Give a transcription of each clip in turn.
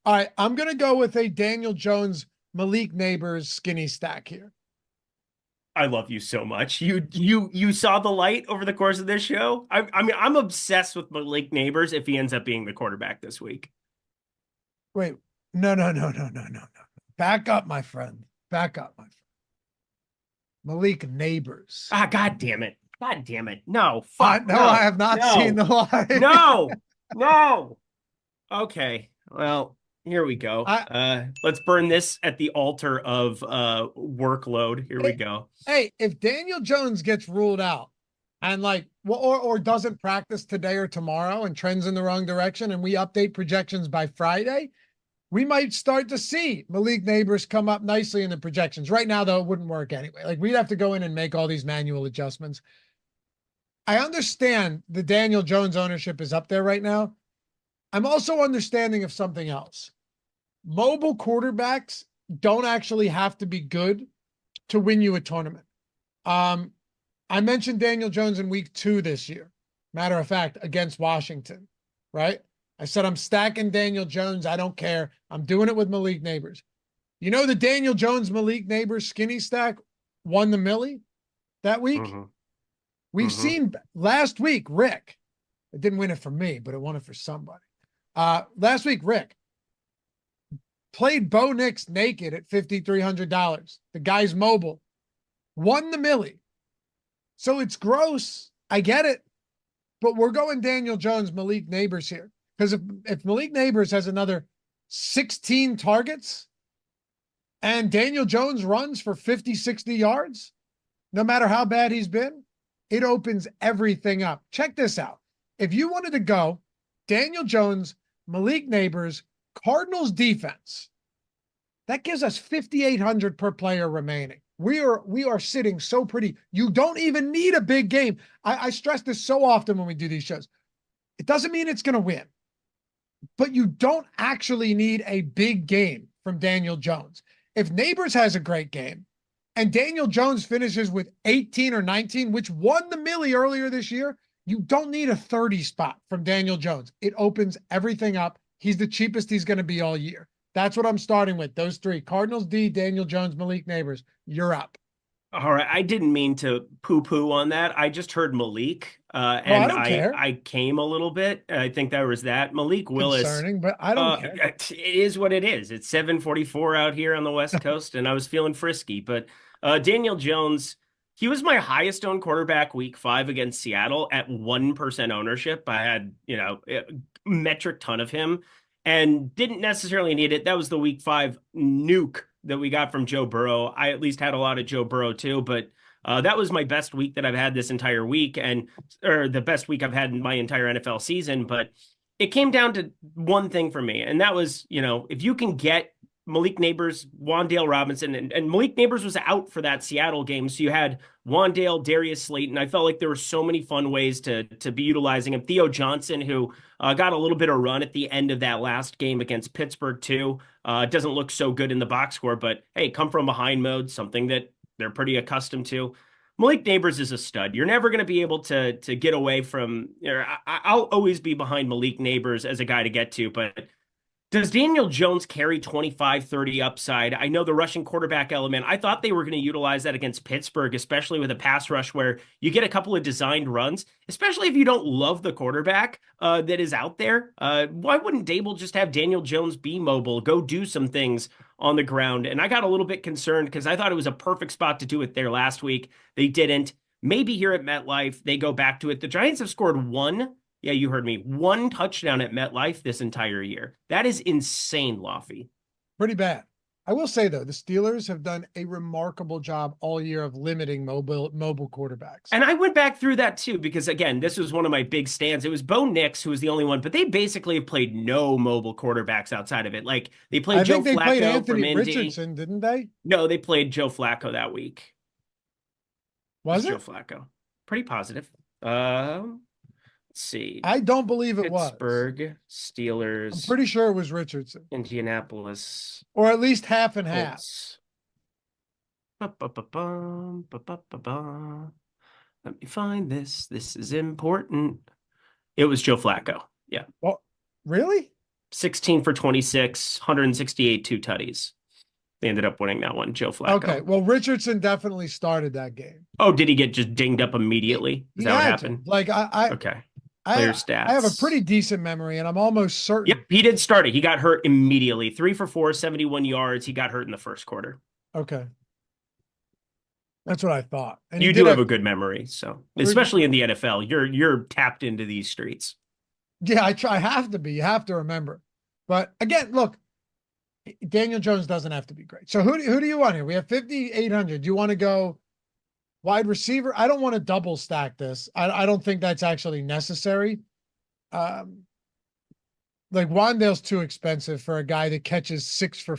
All right, I'm going to go with a Daniel Jones, Malik Neighbors skinny stack here. I love you so much. You saw the light over the course of this show. I mean, I'm obsessed with Malik Neighbors if he ends up being the quarterback this week. Wait, no. Back up, my friend. Back up, my friend. Malik Neighbors. Ah, God damn it. God damn it. No, fuck. No, I No, have not seen no, the light. no, no. Okay. Well, here we go. I, Let's burn this at the altar of workload. Here we hey, go. hey, if Daniel Jones gets ruled out and or doesn't practice today or tomorrow and trends in the wrong direction, and we update projections by Friday, we might start to see Malik Neighbors come up nicely in the projections. Right now, though, it wouldn't work anyway. Like, we'd have to go in and make all these manual adjustments. I understand the Daniel Jones ownership is up there right now. I'm also understanding of something else. Mobile quarterbacks don't actually have to be good to win you a tournament. I mentioned Daniel Jones in week 2 this year. Matter of fact, against Washington, right? I said, I'm stacking Daniel Jones. I don't care. I'm doing it with Malik Neighbors. You know, the Daniel Jones, Malik Neighbors skinny stack won the Millie that week. Mm-hmm. We've Mm-hmm. seen last week, Rick, it didn't win it for me, but it won it for somebody. Last week, Rick played Bo Nix naked at $5,300. The guy's mobile, won the Millie. So it's gross. I get it. But we're going Daniel Jones, Malik Neighbors here. Because if Malik Neighbors has another 16 targets and Daniel Jones runs for 50, 60 yards, no matter how bad he's been, it opens everything up. Check this out. If you wanted to go Daniel Jones, Malik Neighbors, Cardinals defense, that gives us 5,800 per player remaining. We are sitting so pretty. You don't even need a big game. I stress this so often when we do these shows. It doesn't mean it's going to win, but you don't actually need a big game from Daniel Jones. If Neighbors has a great game and Daniel Jones finishes with 18 or 19, which won the Millie earlier this year, you don't need a 30 spot from Daniel Jones. It opens everything up. He's the cheapest he's going to be all year. That's what I'm starting with. Those three: Cardinals D, Daniel Jones, Malik Neighbors. You're up. All right. I didn't mean to poo-poo on that. I just heard Malik, I and don't care. I came a little bit. I think that was that. Malik Willis, Concerning, but I don't care. it is what it is. It's 7:44 out here on the West Coast, and I was feeling frisky. But Daniel Jones, he was my highest owned quarterback week 5 against Seattle at 1% ownership. I had, a metric ton of him and didn't necessarily need it. That was the week 5 nuke that we got from Joe Burrow. I at least had a lot of Joe Burrow too, but that was my best week that I've had this entire week, or the best week I've had in my entire NFL season. But it came down to one thing for me, and that was, if you can get Malik Neighbors, Wan'Dale Robinson, and Malik Neighbors was out for that Seattle game. So you had Wan'Dale, Darius Slayton. I felt like there were so many fun ways to be utilizing him. Theo Johnson, who got a little bit of run at the end of that last game against Pittsburgh too. Doesn't look so good in the box score, but hey, come from behind mode, something that they're pretty accustomed to. Malik Neighbors is a stud. You're never going to be able to get away from. I'll always be behind Malik Neighbors as a guy to get to, but does Daniel Jones carry 25, 30 upside? I know the rushing quarterback element. I thought they were going to utilize that against Pittsburgh, especially with a pass rush where you get a couple of designed runs, especially if you don't love the quarterback that is out there. Why wouldn't Dable just have Daniel Jones be mobile, go do some things on the ground? And I got a little bit concerned because I thought it was a perfect spot to do it there last week. They didn't. Maybe here at MetLife, they go back to it. The Giants have scored one. Yeah, you heard me. 1 touchdown at MetLife this entire year. That is insane, Laffy. Pretty bad. I will say, though, the Steelers have done a remarkable job all year of limiting mobile quarterbacks. And I went back through that, too, because, again, this was one of my big stands. It was Bo Nix, who was the only one, but they basically have played no mobile quarterbacks outside of it. Like, they played Joe Flacco played Anthony from Indy. Richardson, didn't they? No, they played Joe Flacco that week. Was it? Joe Flacco. Pretty positive. Let's see. I don't believe it was. Pittsburgh, Steelers. I'm pretty sure it was Richardson. Indianapolis. Or at least half and half. Let me find this. This is important. It was Joe Flacco. Yeah. Well, really? 16 for 26, 168, 2 tutties. They ended up winning that one, Joe Flacco. Okay, well, Richardson definitely started that game. Oh, did he get just dinged up immediately? Is He that what had happened? to. Like Okay. I Player stats. I have a pretty decent memory, and I'm almost certain. Yep, he did start it. He got hurt immediately. 3 for 4, 71 yards. He got hurt in the first quarter. Okay. That's what I thought. And you do have a good memory, so especially in the NFL, you're tapped into these streets. Yeah, I have to be. You have to remember. But again, look, Daniel Jones doesn't have to be great. So who do you want here? We have 5,800. Do you want to go wide receiver? I don't want to double stack this. I don't think that's actually necessary. Like Wandale's too expensive for a guy that catches 6 for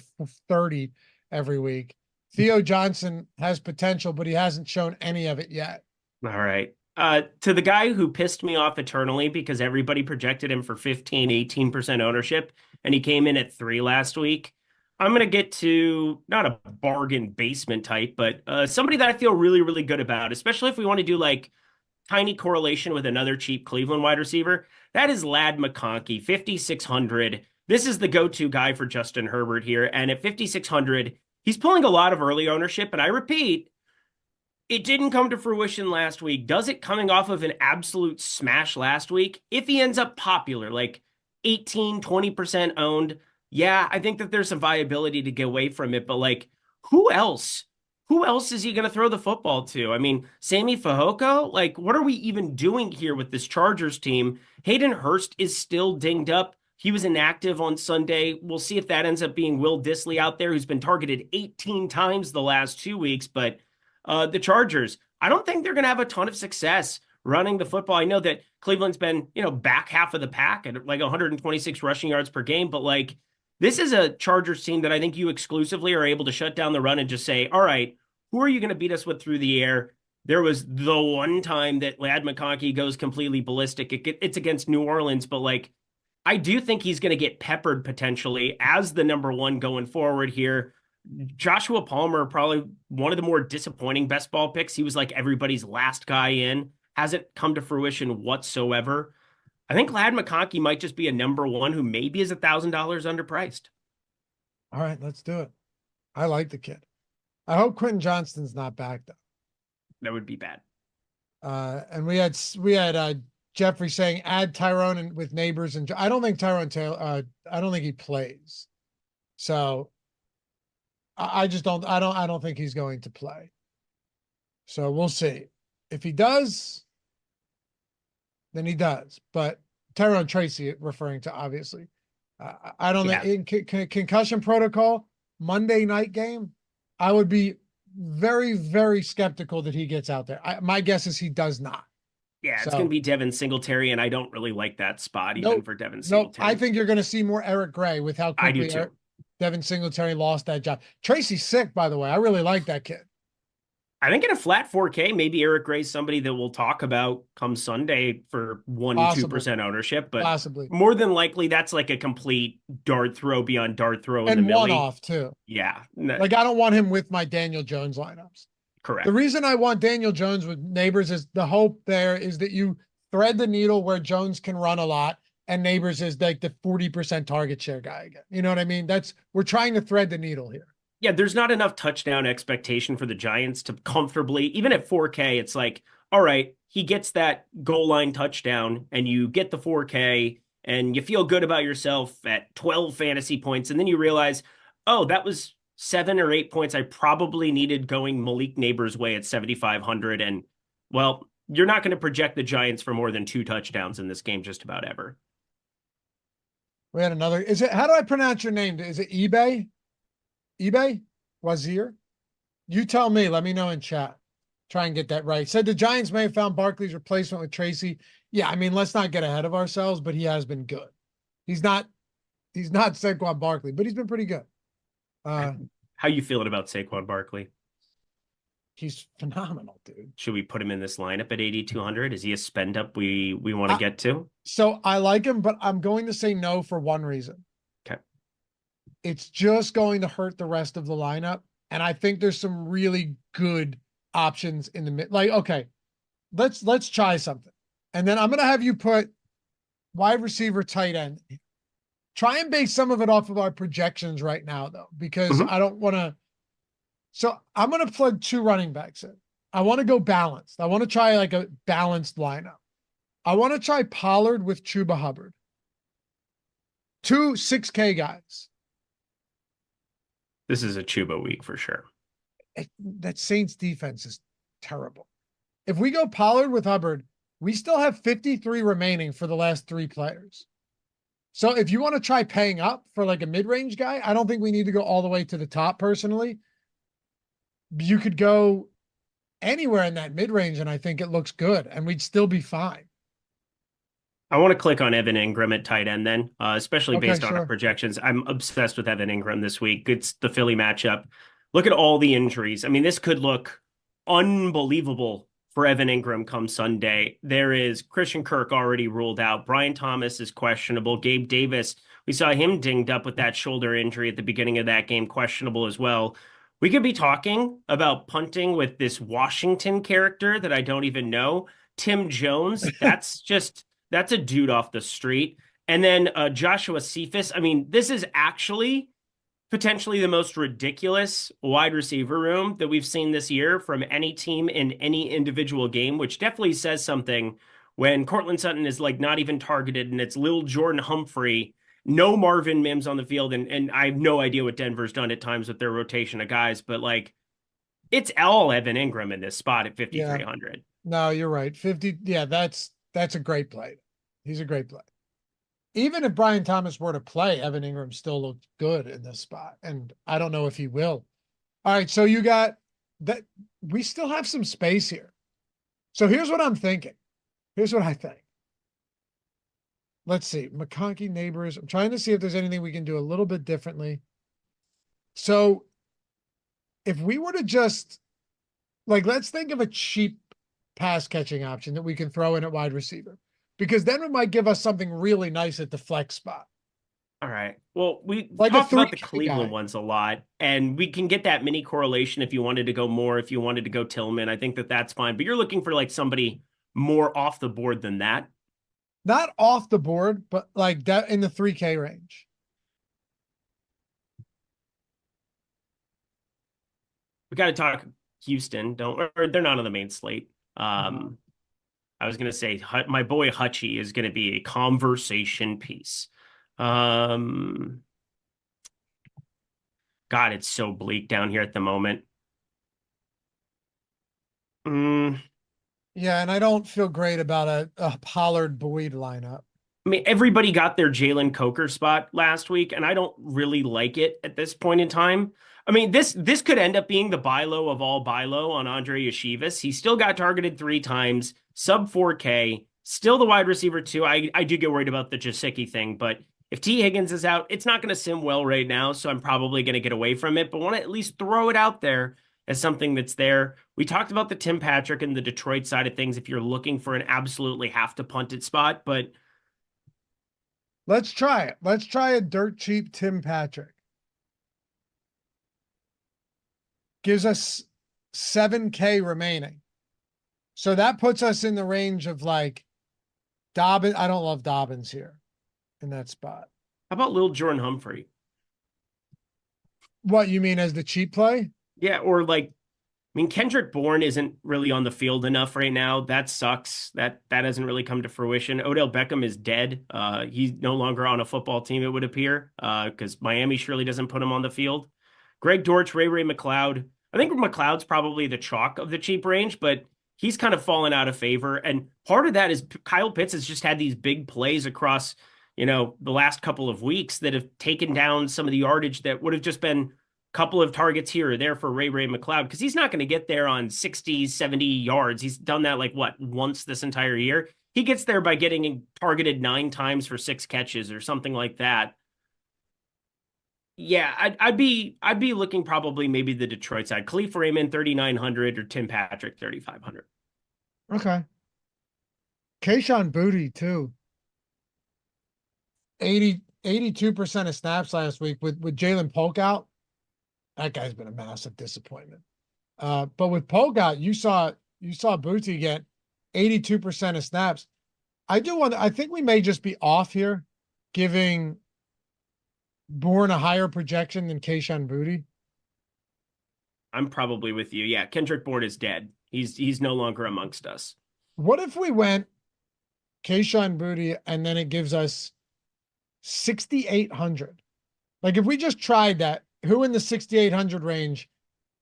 30 every week. Theo Johnson has potential, but he hasn't shown any of it yet. All right. To the guy who pissed me off eternally because everybody projected him for 15, 18% ownership, and he came in at 3 last week. I'm going to get to not a bargain basement type, but somebody that I feel really, really good about, especially if we want to do like tiny correlation with another cheap Cleveland wide receiver. That is Ladd McConkey, 5,600. This is the go-to guy for Justin Herbert here. And at 5,600, he's pulling a lot of early ownership. And I repeat, it didn't come to fruition last week. Does it coming off of an absolute smash last week? If he ends up popular, like 18, 20% owned, yeah, I think that there's some viability to get away from it. But like, who else? Who else is he going to throw the football to? I mean, Sammy Fehoko? Like, what are we even doing here with this Chargers team? Hayden Hurst is still dinged up. He was inactive on Sunday. We'll see if that ends up being Will Dissly out there, who's been targeted 18 times the last 2 weeks. But the Chargers, I don't think they're going to have a ton of success running the football. I know that Cleveland's been, back half of the pack at like 126 rushing yards per game, but like, this is a Chargers team that I think you exclusively are able to shut down the run and just say, all right, who are you going to beat us with through the air? There was the one time that Ladd McConkey goes completely ballistic. It's against New Orleans, but like, I do think he's going to get peppered potentially as the number one going forward here. Joshua Palmer, probably one of the more disappointing best ball picks. He was like everybody's last guy in. Hasn't come to fruition whatsoever. I think Ladd McConkey might just be a number one who maybe is $1,000 underpriced. All right, let's do it. I like the kid. I hope Quentin Johnston's not back though. That would be bad. And we had Jeffrey saying add Tyrone and with Neighbors, and I don't think Tyrone Taylor. I don't think he plays. So I just don't. I don't think he's going to play. So we'll see. If he does, then he does. But Tyrone Tracy, referring to obviously, I don't think in concussion protocol Monday night game, I would be very, very skeptical that he gets out there. My guess is he does not. Yeah, it's going to be Devin Singletary, and I don't really like that spot even for Devin Singletary. I think you're going to see more Eric Gray with how quickly I do too. Devin Singletary lost that job. Tracy's sick, by the way. I really like that kid. I think in a flat 4K, maybe Eric Gray's somebody that we'll talk about come Sunday for 2% ownership, but possibly more than likely that's like a complete dart throw beyond dart throw in and the millie. One-off too. Yeah. Like I don't want him with my Daniel Jones lineups. Correct. The reason I want Daniel Jones with Neighbors is the hope there is that you thread the needle where Jones can run a lot and Neighbors is like the 40% target share guy again. You know what I mean? We're trying to thread the needle here. Yeah, there's not enough touchdown expectation for the Giants to comfortably, even at 4K, it's like, all right, he gets that goal line touchdown and you get the 4K and you feel good about yourself at 12 fantasy points. And then you realize, oh, that was 7 or 8 points I probably needed going Malik Neighbors' way at 7,500. And well, you're not going to project the Giants for more than 2 touchdowns in this game just about ever. We had another, how do I pronounce your name? Is it eBay? Wazir? You tell me. Let me know in chat. Try and get that right. Said the Giants may have found Barkley's replacement with Tracy. Yeah, I mean, let's not get ahead of ourselves, but he has been good. He's not Saquon Barkley, but he's been pretty good. How you feeling about Saquon Barkley? He's phenomenal, dude. Should we put him in this lineup at 8,200? Is he a spend up we want to get to? So I like him, but I'm going to say no for one reason. Okay. It's just going to hurt the rest of the lineup. And I think there's some really good options in the mid. Like, okay, let's try something. And then I'm going to have you put wide receiver, tight end. Try and base some of it off of our projections right now, though, because I don't want to. So I'm going to plug 2 running backs in. I want to go balanced. I want to try like a balanced lineup. I want to try Pollard with Chuba Hubbard. 2 6K guys. This is a Chuba week for sure. That Saints defense is terrible. If we go Pollard with Hubbard, we still have 53 remaining for the last 3 players. So if you want to try paying up for like a mid-range guy, I don't think we need to go all the way to the top personally. You could go anywhere in that mid-range, and I think it looks good, and we'd still be fine. I want to click on Evan Engram at tight end then, especially based on our projections. I'm obsessed with Evan Engram this week. It's the Philly matchup. Look at all the injuries. I mean, this could look unbelievable for Evan Engram come Sunday. There is Christian Kirk already ruled out. Brian Thomas is questionable. Gabe Davis, we saw him dinged up with that shoulder injury at the beginning of that game, questionable as well. We could be talking about punting with this Washington character that I don't even know. Tim Jones, that's a dude off the street. And then Joshua Cephas. I mean, this is actually potentially the most ridiculous wide receiver room that we've seen this year from any team in any individual game, which definitely says something when Cortland Sutton is like not even targeted and it's Lil Jordan Humphrey, no Marvin Mims on the field. And I have no idea what Denver's done at times with their rotation of guys, but like it's all Evan Engram in this spot at 5,300. No, you're right. 50. Yeah, that's a great play. He's a great play. Even if Brian Thomas were to play, Evan Engram still looked good in this spot. And I don't know if he will. All right. So you got that. We still have some space here. So here's what I'm thinking. Here's what I think. Let's see. McConkey neighbors. I'm trying to see if there's anything we can do a little bit differently. So if we were to just let's think of a cheap pass catching option that we can throw in at wide receiver. Because then it might give us something really nice at the flex spot. All right. Well, we talked about the Cleveland ones a lot, and we can get that mini correlation if you wanted to go more, if you wanted to go Tillman. I think that's fine. But you're looking for like somebody more off the board than that. Not off the board, but like that in the 3K range. We got to talk Houston. Or they're not on the main slate. I was going to say my boy Hutchie is going to be a conversation piece. God, it's so bleak down here at the moment. Yeah, and I don't feel great about a Pollard Boyd lineup. I mean, everybody got their Jalen Coker spot last week, and I don't really like it at this point in time. I mean, this could end up being the buy low of all buy low on Andre Yeshivas. He still got targeted 3 times, sub 4K, still the wide receiver 2. I do get worried about the Jasicki thing, but if T. Higgins is out, it's not going to sim well right now, so I'm probably going to get away from it, but want to at least throw it out there as something that's there. We talked about the Tim Patrick and the Detroit side of things if you're looking for an absolutely have to punt it spot, but let's try it. Let's try a dirt cheap Tim Patrick. Gives us 7K remaining. So that puts us in the range of like Dobbins. I don't love Dobbins here in that spot. How about Lil Jordan Humphrey? What you mean as the cheap play? Yeah, or like, I mean, Kendrick Bourne isn't really on the field enough right now. That sucks. That hasn't really come to fruition. Odell Beckham is dead. He's no longer on a football team, it would appear, because Miami surely doesn't put him on the field. Greg Dortch, Ray McLeod. I think McLeod's probably the chalk of the cheap range, but he's kind of fallen out of favor. And part of that is Kyle Pitts has just had these big plays across, the last couple of weeks that have taken down some of the yardage that would have just been a couple of targets here or there for Ray McLeod, because he's not going to get there on 60, 70 yards. He's done that once this entire year. He gets there by getting targeted 9 times for 6 catches or something like that. Yeah, I'd be looking probably maybe the Detroit side. Khalif Raymond 3,900 or Tim Patrick 3,500. Okay. Kayshon Boutte too. 82% of snaps last week with Jalen Polk out. That guy's been a massive disappointment. But with Polk out, you saw Boutte get 82% of snaps. I think we may just be off here, giving Born a higher projection than Keishon Boutte. I'm probably with you. Yeah, Kendrick Bourne is dead. He's no longer amongst us. What if we went Keishon Boutte and then it gives us 6,800? Like if we just tried that, who in the 6,800 range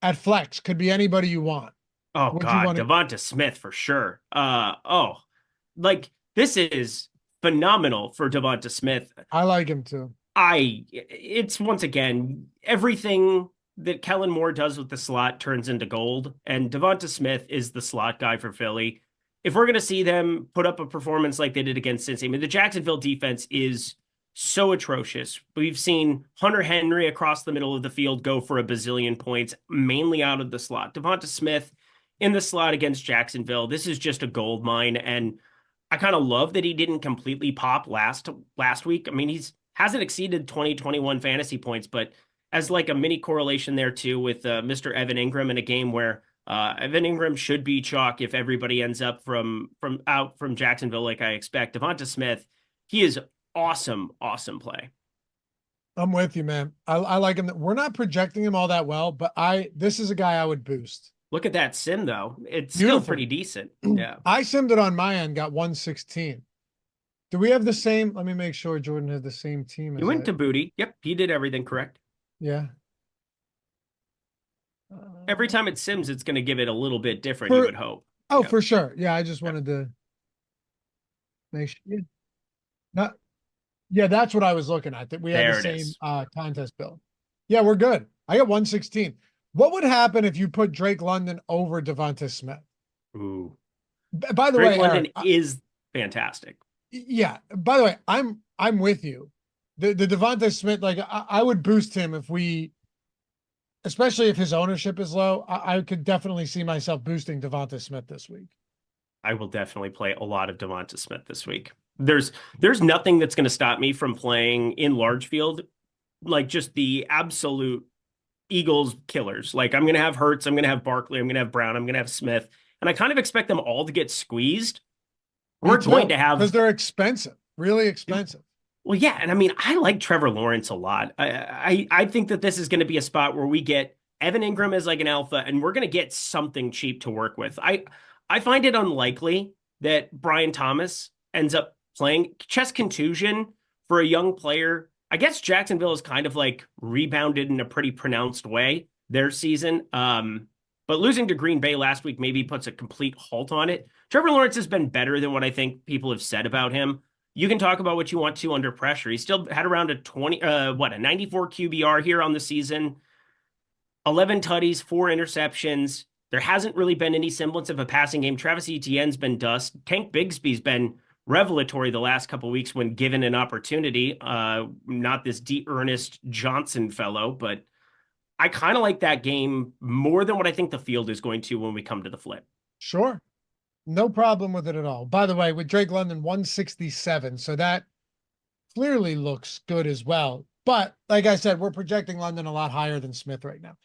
at flex could be anybody you want? Oh Would you God, want to? Devonta Smith for sure. Like this is phenomenal for Devonta Smith. I like him too. It's once again, everything that Kellen Moore does with the slot turns into gold, and Devonta Smith is the slot guy for Philly. If we're going to see them put up a performance like they did against Cincy, I mean, the Jacksonville defense is so atrocious. We've seen Hunter Henry across the middle of the field go for a bazillion points, mainly out of the slot. Devonta Smith in the slot against Jacksonville, this is just a gold mine, and I kind of love that he didn't completely pop last week. I mean, he's hasn't exceeded 2021 fantasy points, but as like a mini correlation there too with Mr. Evan Engram in a game where Evan Engram should be chalk if everybody ends up from Jacksonville like I expect. Devonta Smith, he is awesome play. I'm with you, man. I like him. We're not projecting him all that well, but this is a guy I would boost. Look at that sim though. It's Beautiful. Still pretty decent. Yeah. I simmed it on my end, got 116. Do we have the same? Let me make sure Jordan has the same team. You went to Boutte. Yep, he did everything correct. Yeah. Every time it sims, it's going to give it a little bit different, you would hope. Oh, yep. For sure. Yeah, I just wanted to make sure. Yeah. Not, yeah, that's what I was looking at. That we had the same contest build. Yeah, we're good. I got 116. What would happen if you put Drake London over Devonta Smith? Ooh. By the way, London is fantastic. Yeah. By the way, I'm with you. The Devonta Smith, like I would boost him if we, especially if his ownership is low. I could definitely see myself boosting Devonta Smith this week. I will definitely play a lot of Devonta Smith this week. There's nothing that's going to stop me from playing in large field, like just the absolute Eagles killers. Like I'm going to have Hurts, I'm going to have Barkley, I'm going to have Brown, I'm going to have Smith, and I kind of expect them all to get squeezed. We're going to have, because they're expensive, really expensive. Well, yeah, and I mean, I like Trevor Lawrence a lot. I think that this is going to be a spot where we get Evan Engram as like an alpha, and we're going to get something cheap to work with. I find it unlikely that Brian Thomas ends up playing. Chest contusion for a young player. I guess Jacksonville is kind of like rebounded in a pretty pronounced way their season. But losing to Green Bay last week maybe puts a complete halt on it. Trevor Lawrence has been better than what I think people have said about him. You can talk about what you want to under pressure. He still had around a 94 QBR here on the season, 11 tutties, 4 interceptions. There hasn't really been any semblance of a passing game. Travis Etienne's been dust. Tank Bigsby's been revelatory the last couple of weeks when given an opportunity. Not this Ernest Johnson fellow, but I kind of like that game more than what I think the field is going to when we come to the flip. Sure. No problem with it at all. By the way, with Drake London, 167. So that clearly looks good as well. But like I said, we're projecting London a lot higher than Smith right now.